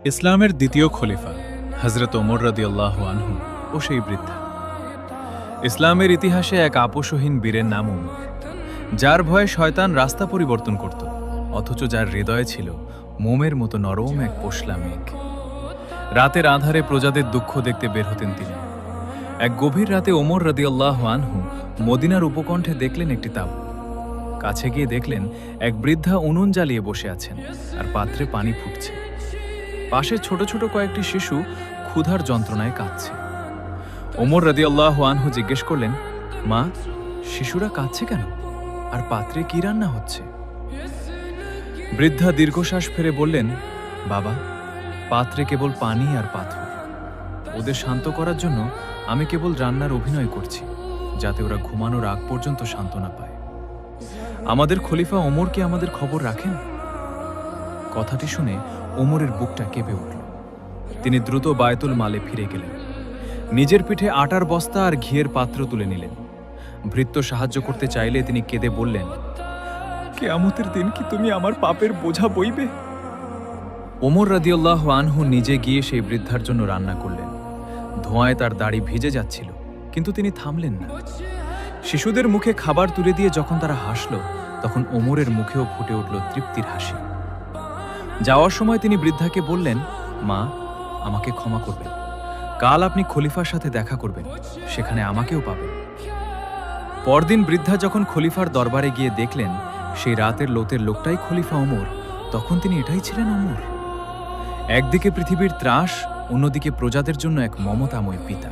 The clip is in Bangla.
ইসলামের দ্বিতীয় খলিফা হযরত ওমর রাদিয়াল্লাহু আনহু ও সেই বৃদ্ধা। ইসলামের ইতিহাসে এক আপোষহীন বীরের নাম ওমর, যার ভয়ে শয়তান রাস্তা পরিবর্তন করত, অথচ যার হৃদয়ে ছিল মোমের মতো নরম এক পোশলা মেঘ। রাতের আঁধারে প্রজাদের দুঃখ দেখতে বের হতেন তিনি। এক গভীর রাতে ওমর রাদিয়াল্লাহু আনহু মদিনার উপকণ্ঠে দেখলেন একটি তাঁবু। কাছে গিয়ে দেখলেন এক বৃদ্ধা উনুন জ্বালিয়ে বসে আছেন আর পাত্রে পানি ফুটছে। পাশে ছোট ছোট কয়েকটি শিশু ক্ষুধার যন্ত্রণায় কাঁদছে। ওমর রাদিয়াল্লাহু আনহু জিজ্ঞেস করলেন, মা, শিশুরা কাঁদছে কেন, আর পাত্রে কি রান্না হচ্ছে? বৃদ্ধা দীর্ঘশ্বাস ফেলে বললেন, বাবা, পাত্রে কেবল পানি আর পাথর। ওদের শান্ত করার জন্য আমি কেবল রান্নার অভিনয় করছি, যাতে ওরা ঘুমানোর আগ পর্যন্ত সান্ত্বনা পায়। আমাদের খলিফা ওমর কি আমাদের খবর রাখেন? কথাটি শুনে ওমরের বুকটা কেঁপে উঠল। তিনি দ্রুত বায়তুল মালে ফিরে গেলেন। নিজের পিঠে আটার বস্তা আর ঘিয়ের পাত্র তুলে নিলেন। ভৃত্য সাহায্য করতে চাইলে তিনি কেঁদে বললেন, কিয়ামতের দিন কি তুমি আমার পাপের বোঝা বইবে? ওমর রাদিয়াল্লাহু আনহু নিজে গিয়ে সেই বৃদ্ধার জন্য রান্না করলেন। ধোঁয়ায় তার দাড়ি ভিজে যাচ্ছিল, কিন্তু তিনি থামলেন না। শিশুদের মুখে খাবার তুলে দিয়ে যখন তারা হাসল, তখন ওমরের মুখেও ফুটে উঠল তৃপ্তির হাসি। যাওয়ার সময় তিনি বৃদ্ধাকে বললেন, মা, আমাকে ক্ষমা করবেন। কাল আপনি খলিফার সাথে দেখা করবেন, সেখানে আমাকেও পাবেন। পরদিন বৃদ্ধা যখন খলিফার দরবারে গিয়ে দেখলেন সেই রাতের লোতের লোকটাই খলিফা ওমর, তখন তিনি এটাই ছিলেন ওমর। একদিকে পৃথিবীর ত্রাস, অন্যদিকে প্রজাদের জন্য এক মমতাময় পিতা।